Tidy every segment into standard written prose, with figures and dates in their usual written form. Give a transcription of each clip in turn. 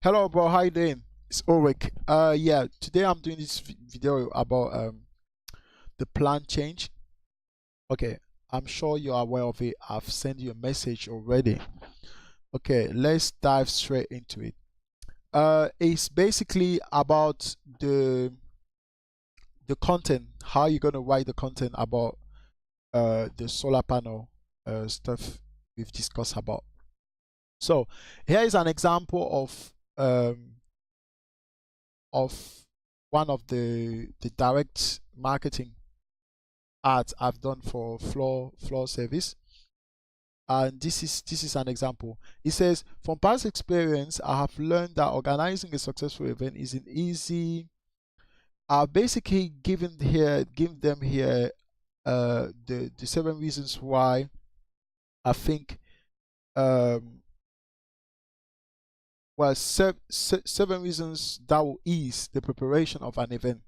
Hello, bro. How you doing? It's Ulrich. Yeah. Today I'm doing this video about the plan change. Okay. I'm sure you're aware of it. I've sent you a message already. Okay. Let's dive straight into it. It's basically about the content. How you're gonna write the content about the solar panel stuff we've discussed about. So here is an example of one of the direct marketing ads I've done for floor service. And this is an example. It says, from past experience, I have learned that organizing a successful event isn't easy. I've basically given them here the 7 reasons why I think well 7 reasons that will ease the preparation of an event.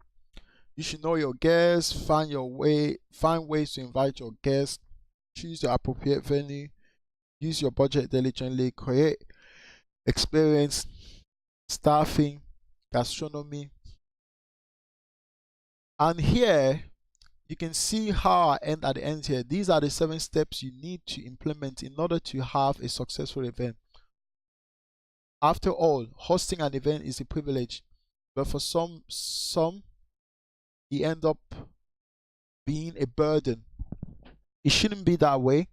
You should know your guests, find ways to invite your guests, choose the appropriate venue, use your budget diligently, create experience, staffing, gastronomy. And here you can see how I end at the end here. These are the 7 steps you need to implement in order to have a successful event. After all, hosting an event is a privilege, but for some it ends up being a burden. It shouldn't be that way.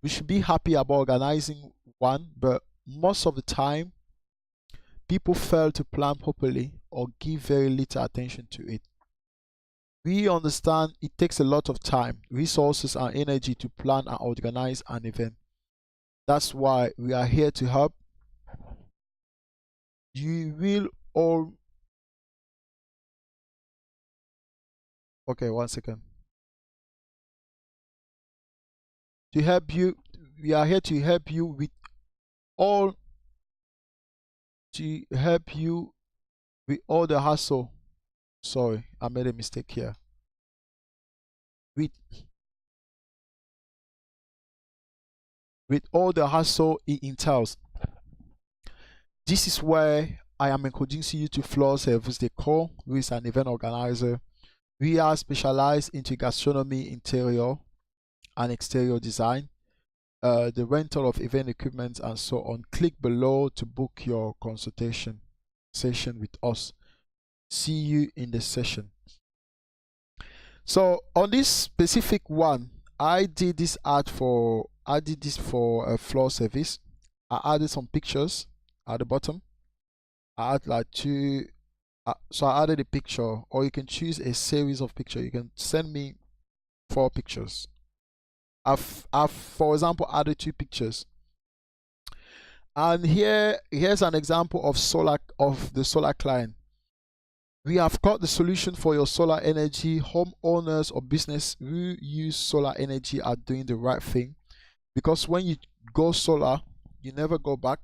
We should be happy about organizing one, but most of the time, people fail to plan properly or give very little attention to it. We understand it takes a lot of time, resources, and energy to plan and organize an event. That's why we are here to help. You will all. Okay, 1 second. To help you, we are here to help you with all to help you with all the hassle. Sorry, I made a mistake here. With all the hassle it entails. This is where I am introducing you to Floor Service Decor, who is an event organizer. We are specialized into gastronomy, interior and exterior design, the rental of event equipment, and so on. Click below to book your consultation session with us. See you in the session. So on this specific one, I did this for a floor service. I added some pictures at the bottom. I add like two, so I added a picture, or you can choose a series of pictures. You can send me 4 pictures. I've for example added 2 pictures, and here's an example of the solar client. We have got the solution for your solar energy. Homeowners or business who use solar energy are doing the right thing, because when you go solar, you never go back,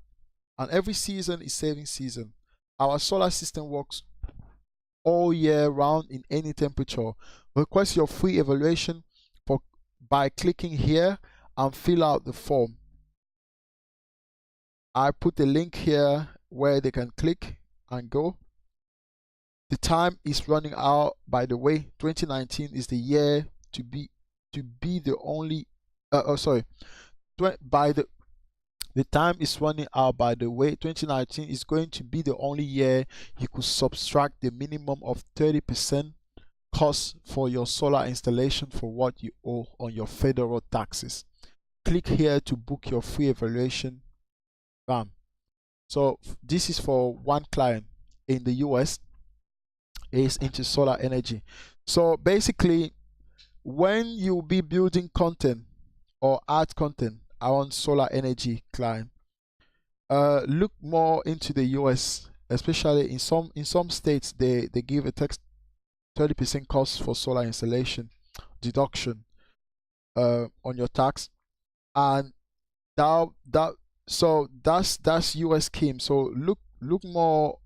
and every season is saving season. Our solar system works all year round in any temperature. Request your free evaluation by clicking here and fill out the form. I put the link here where they can click and go. The time is running out, by the way. 2019 is the year to be the only the time is running out, by the way. 2019 is going to be the only year you could subtract the minimum of 30% cost for your solar installation for what you owe on your federal taxes. Click here to book your free evaluation. Bam. So this is for one client in the US. Is into solar energy. So basically, when you'll be building content or art content around solar energy client, look more into the US, especially in some states they give a tax 30% cost for solar installation deduction on your tax, and so that's US scheme. So look more.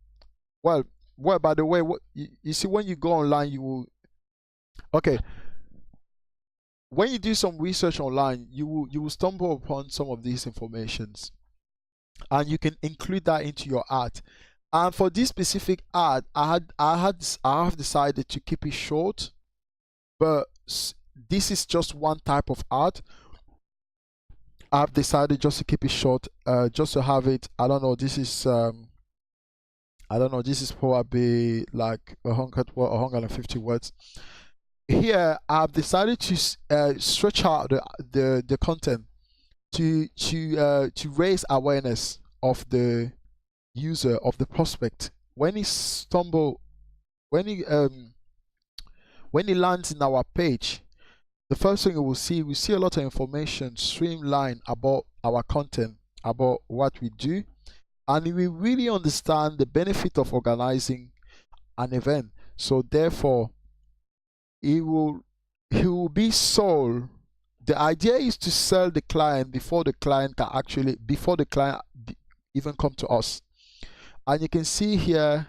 Well, by the way, what you see when you go online, you will when you do some research online, you will stumble upon some of these informations, and you can include that into your art. And for this specific ad, I have decided to keep it short, but this is just one type of ad. I've decided just to keep it short, just to have it. I don't know. This is I don't know. This is probably like 100 or 150 words. Here, I've decided to stretch out the content to raise awareness of the user, of the prospect. When he when he lands in our page, the first thing we see a lot of information streamlined about our content, about what we do, and we really understand the benefit of organizing an event. So therefore, he will be sold. The idea is to sell the client before the client even come to us. And you can see here,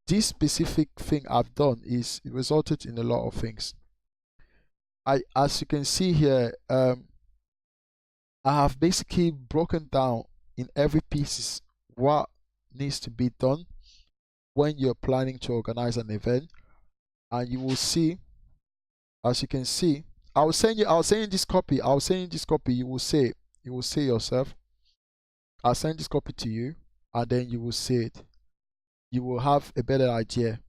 this specific thing I've done is it resulted in a lot of things. As you can see here, I have basically broken down in every piece what needs to be done when you're planning to organize an event. And you will see, as you can see, I'll send you this copy. You will see yourself. I'll send this copy to you, and then you will see it. You will have a better idea.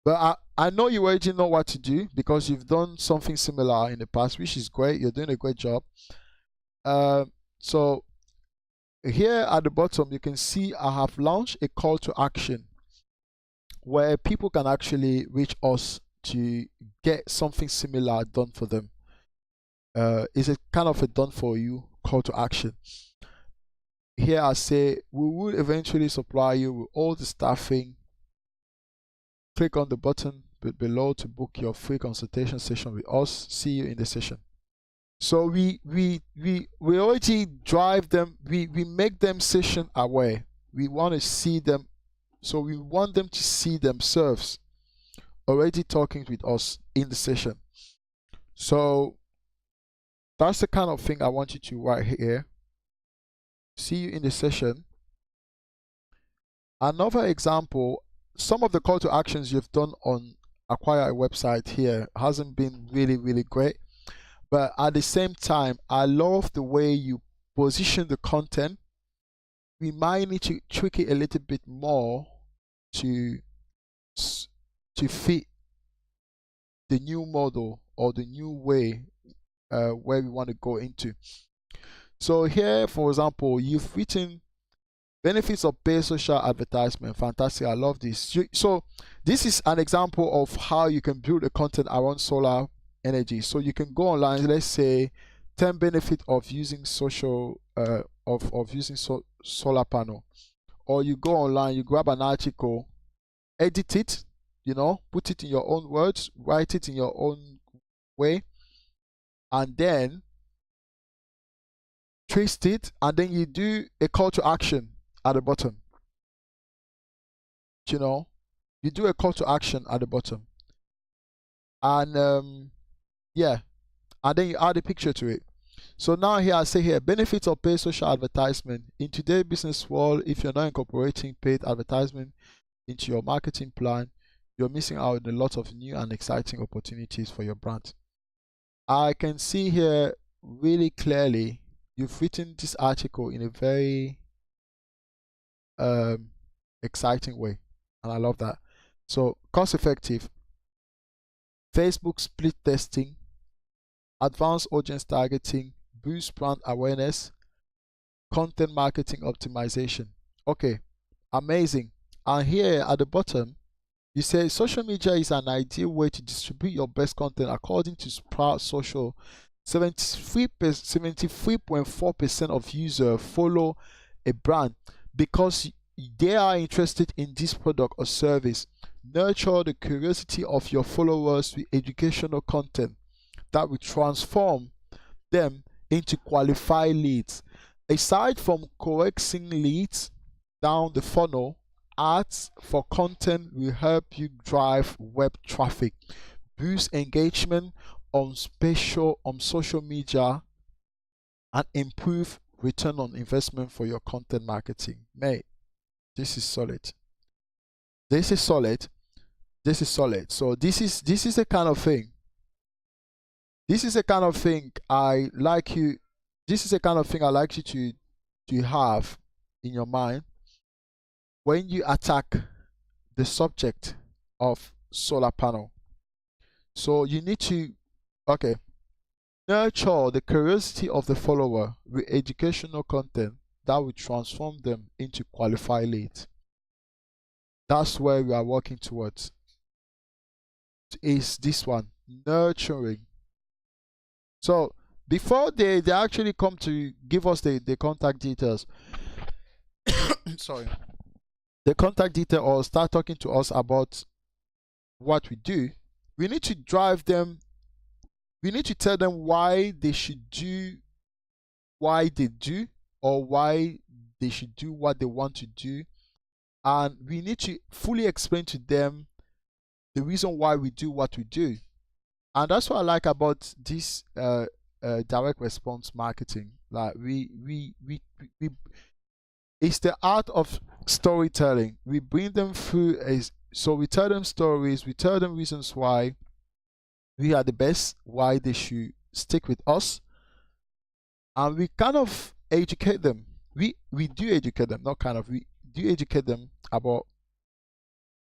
But I know you already know what to do because you've done something similar in the past, which is great. You're doing a great job. So here at the bottom, you can see I have launched a call to action where people can actually reach us to get something similar done for them. It's a kind of a done for you call to action. Here I say we will eventually supply you with all the staffing. Click on the button below to book your free consultation session with us. See you in the session. So we already drive them, we make them session aware. We want to see them, so we want them to see themselves already talking with us in the session. So that's the kind of thing I want you to write here. See you in the session. Another example, some of the call to actions you've done on acquire a website here hasn't been really great, but at the same time, I love the way you position the content. We might need to tweak it a little bit more to fit the new model or the new way where we want to go into. So here, for example, you've written benefits of paid social advertisement. Fantastic, I love this. So this is an example of how you can build a content around solar energy. So you can go online, let's say 10 benefits of using social using solar panel, or you go online, you grab an article, edit it, put it in your own words, write it in your own way, and then twist it, and then you do a call to action at the bottom. You do a call to action at the bottom, and yeah, and then you add a picture to it. So now here I say here, benefits of paid social advertisement. In today's business world, if you're not incorporating paid advertisement into your marketing plan, you're missing out on a lot of new and exciting opportunities for your brand. I can see here really clearly you've written this article in a very exciting way, and I love that. So cost effective, Facebook split testing, advanced audience targeting, boost brand awareness, content marketing optimization. Okay, amazing. And here at the bottom, you say social media is an ideal way to distribute your best content according to Sprout Social. 73.4% of users follow a brand because they are interested in this product or service. Nurture the curiosity of your followers with educational content that will transform them into qualified leads. Aside from coaxing leads down the funnel, ads for content will help you drive web traffic, boost engagement on social media, and improve return on investment for your content marketing. Mate, This is solid. This is solid. This is solid. So this is a kind of thing. This is a kind of thing I like you. This is a kind of thing I like you to have in your mind when you attack the subject of solar panel. So you need to, okay, nurture the curiosity of the follower with educational content that will transform them into qualified leads. That's where we are working towards. Is this one, nurturing. So before they actually come to give us the contact details, sorry, the contact detail or start talking to us about what we do, we need to drive them. We need to tell them why they should do why they do, or why they should do what they want to do, and we need to fully explain to them the reason why we do what we do. And that's what I like about this direct response marketing. Like we it's the art of storytelling. We bring them through so we tell them stories, we tell them reasons why we are the best, why they should stick with us, and we kind of educate them. We do educate them, not kind of, we do educate them about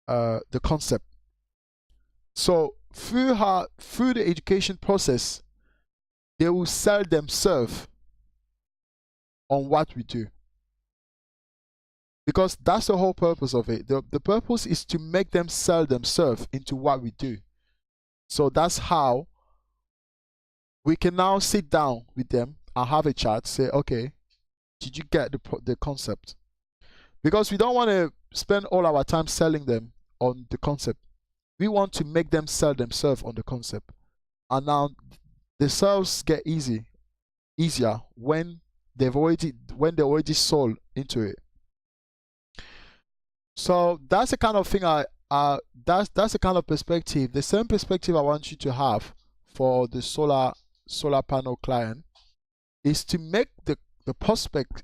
the concept. So through the education process, they will sell themselves on what we do, because that's the whole purpose of it. The purpose is to make them sell themselves into what we do. So that's how we can now sit down with them and have a chat, say, okay, did you get the concept? Because we don't want to spend all our time selling them on the concept. We want to make them sell themselves on the concept. And now the sales get easier when they already sold into it. So that's the kind of thing that's the kind of perspective, the same perspective I want you to have for the solar panel client, is to make the prospect,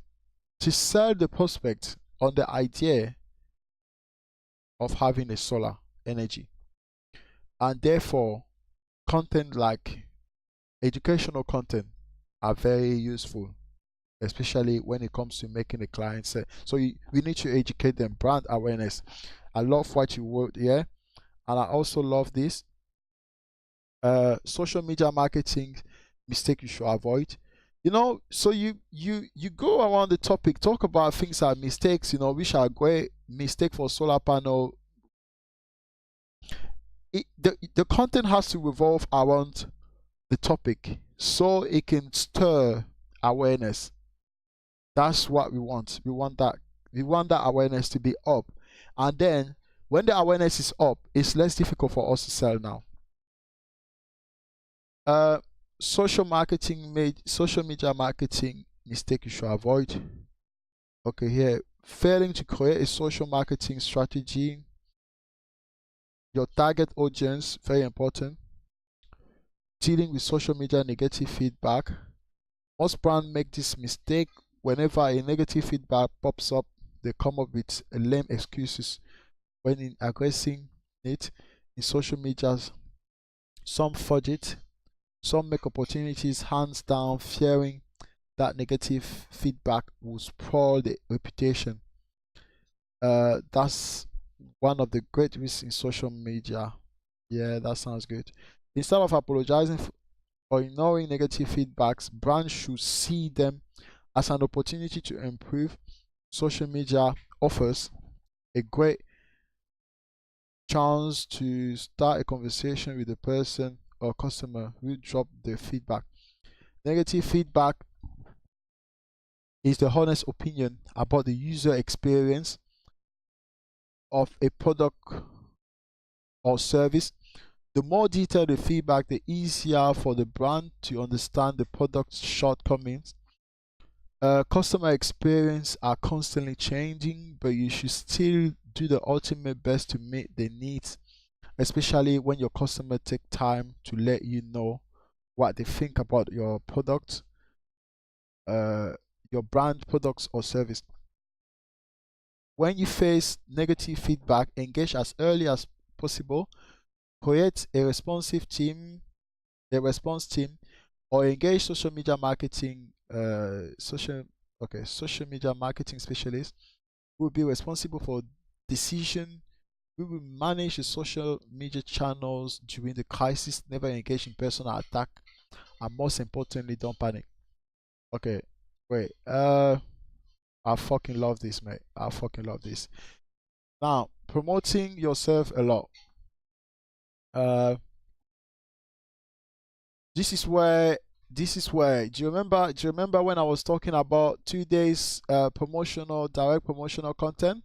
to sell the prospect on the idea of having a solar energy. And therefore, content like educational content are very useful, especially when it comes to making the client say. So we need to educate them, brand awareness. I love what you wrote here, and I also love this. Social media marketing mistake you should avoid. You know, so you go around the topic, talk about things are mistakes, you know, which are great mistake for solar panel. The content has to revolve around the topic so it can stir awareness. That's what we want. We want that awareness to be up, and then when the awareness is up, it's less difficult for us to sell now. Social media marketing mistake you should avoid. Okay, here, failing to create a social marketing strategy. Your target audience, very important. Dealing with social media negative feedback. Most brands make this mistake. Whenever a negative feedback pops up, they come up with lame excuses when in addressing it in social media. Some fudge it, some make opportunities hands down, fearing that negative feedback will spoil the reputation. That's one of the great risks in social media. Yeah, that sounds good. Instead of apologizing or ignoring negative feedbacks, brands should see them as an opportunity to improve. Social media offers a great chance to start a conversation with the person or customer who dropped the feedback. Negative feedback is the honest opinion about the user experience of a product or service. The more detailed the feedback, the easier for the brand to understand the product's shortcomings. Customer experience are constantly changing, but you should still do the ultimate best to meet their needs, especially when your customer take time to let you know what they think about your product, your brand, products, or service. When you face negative feedback, engage as early as possible. Create a response team, or engage social media marketing, social media marketing specialist who will be responsible for decision. We will manage the social media channels during the crisis. Never engage in personal attack, and most importantly, don't panic. Okay, wait. I fucking love this, mate. I fucking love this. Now, promoting yourself a lot. Uh, this is where. Do you remember when I was talking about 2 days direct promotional content,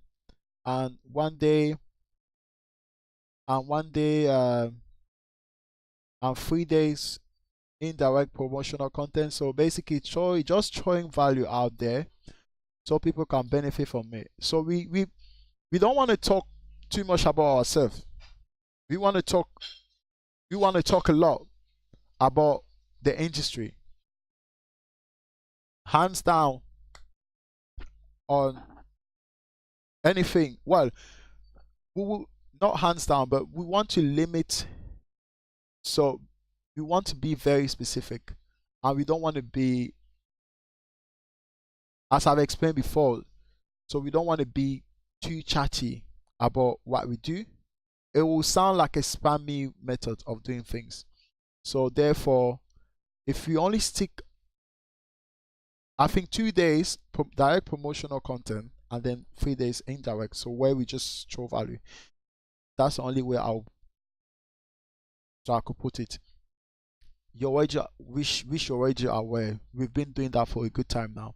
and one day and 3 days indirect promotional content? So basically, just throwing value out there so people can benefit from it. So we don't want to talk too much about ourselves. We want to talk a lot about the industry. Hands down on anything. Well, we will not hands down, but we want to limit. So we want to be very specific, and we don't want to be, as I've explained before. So we don't want to be too chatty about what we do. It will sound like a spammy method of doing things. So therefore, if we only stick, I think 2 days direct promotional content and then 3 days indirect, so where we just show value. That's the only way I could put it. You're already, wish you're already aware. We've been doing that for a good time now.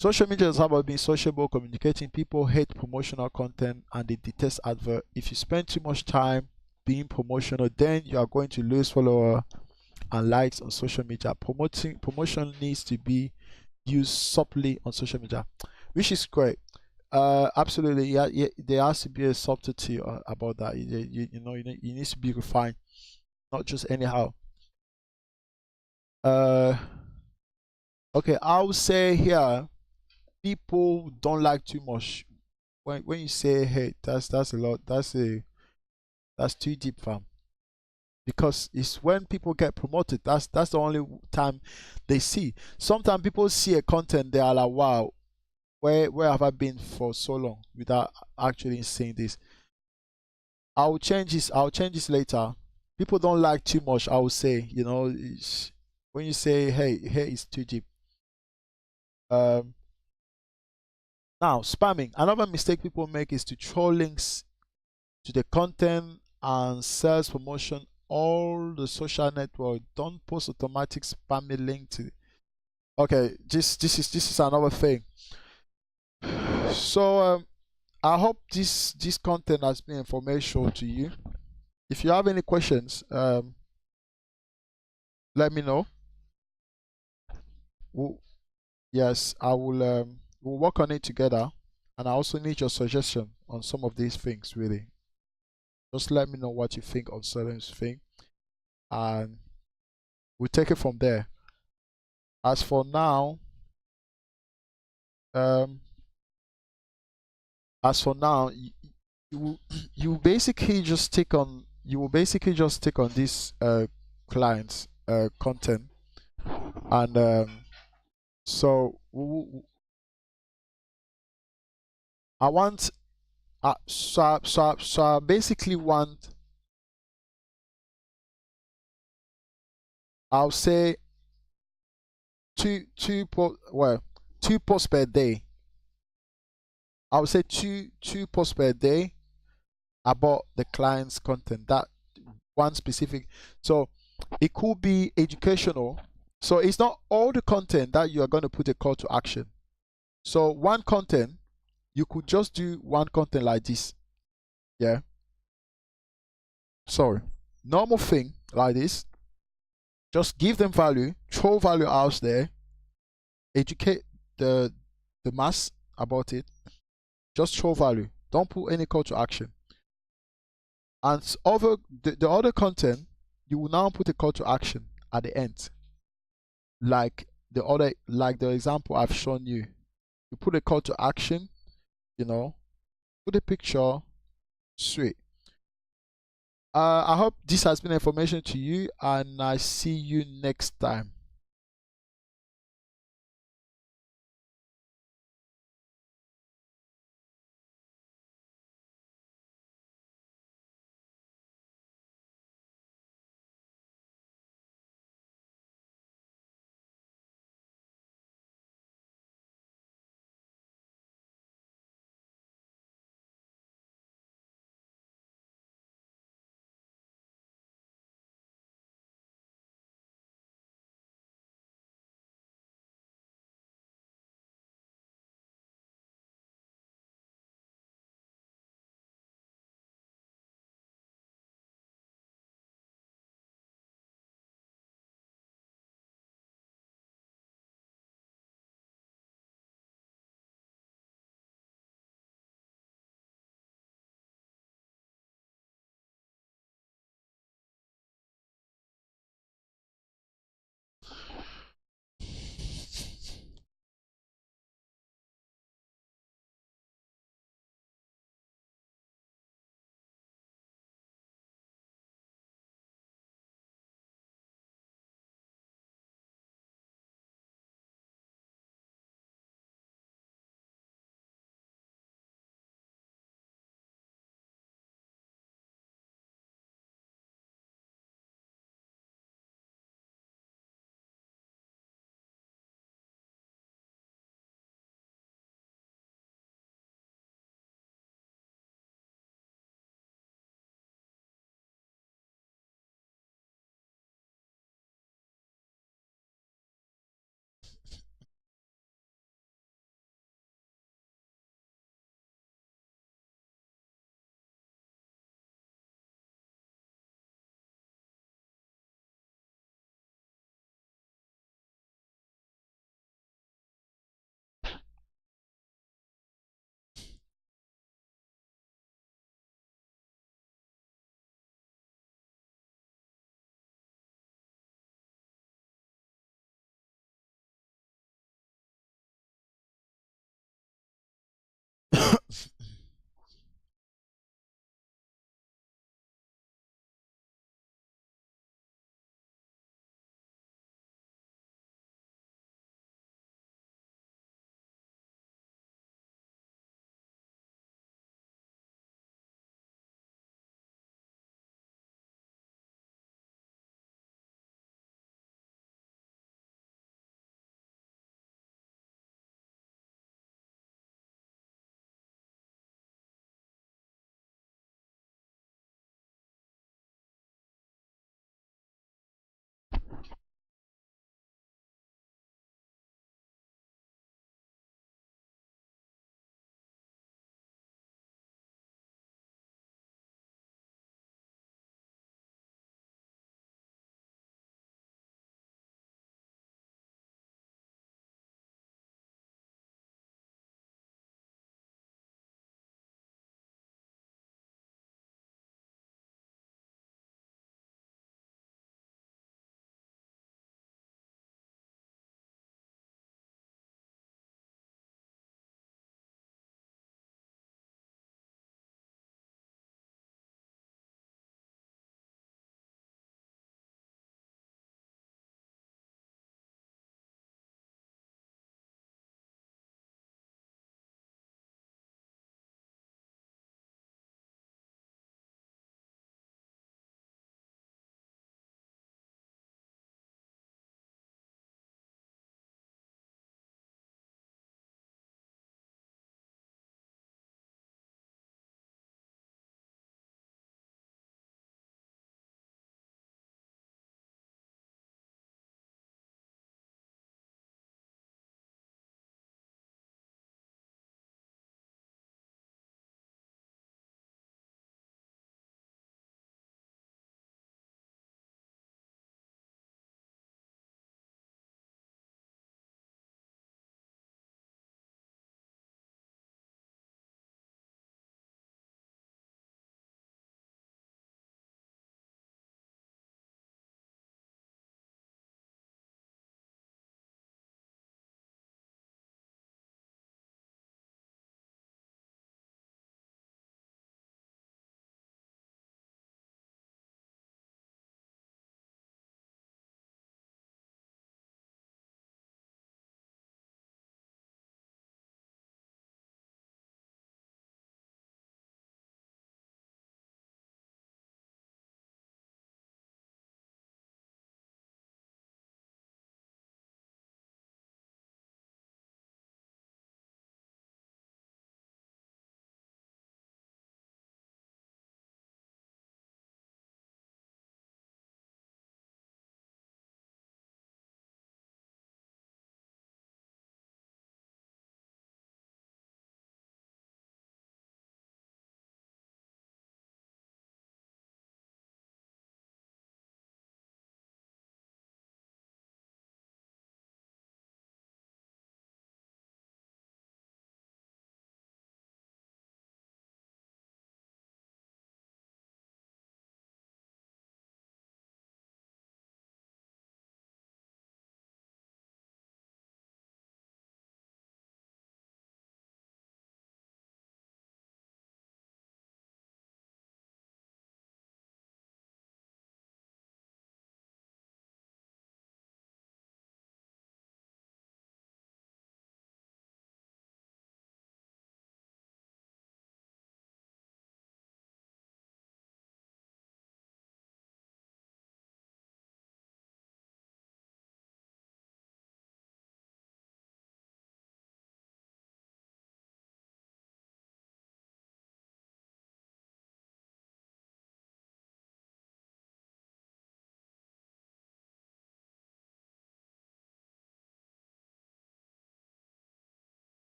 Social media is about being sociable, communicating. People hate promotional content and they detest advert. If you spend too much time being promotional, then you are going to lose followers and likes on social media. Promotion needs to be used subtly on social media, which is great. Absolutely, yeah, there has to be a subtlety about that. You need to be refined, not just anyhow. Okay, I would say here, people don't like too much. When you say hate, that's a lot. That's too deep, fam. Because it's when people get promoted. That's the only time they see. Sometimes people see a content, they are like, wow, where have I been for so long without actually seeing this? I'll change this later. People don't like too much, I would say. When you say hey, it's too deep. Now, spamming. Another mistake people make is to throw links to the content and sales promotion all the social network. Don't post automatic spammy link to. Okay, this is another thing. So I hope this content has been informational to you. If you have any questions, let me know. Yes, I will. We'll work on it together, and I also need your suggestion on some of these things. Really, just let me know what you think on certain things, and we'll take it from there. As for now, um, you will basically just stick on this client's content, and so I want so I basically want, I'll say two posts per day. I would say two posts per day about the client's content. That one specific. So it could be educational. So it's not all the content that you are going to put a call to action. So one content, you could just do one content like this. Yeah. Sorry. Normal thing like this. Just give them value, throw value out there, educate the mass about it. Just throw value. Don't put any call to action. And the other content, you will now put a call to action at the end. Like the example I've shown you. You put a call to action, put a picture. Sweet. I hope this has been information to you, and I see you next time.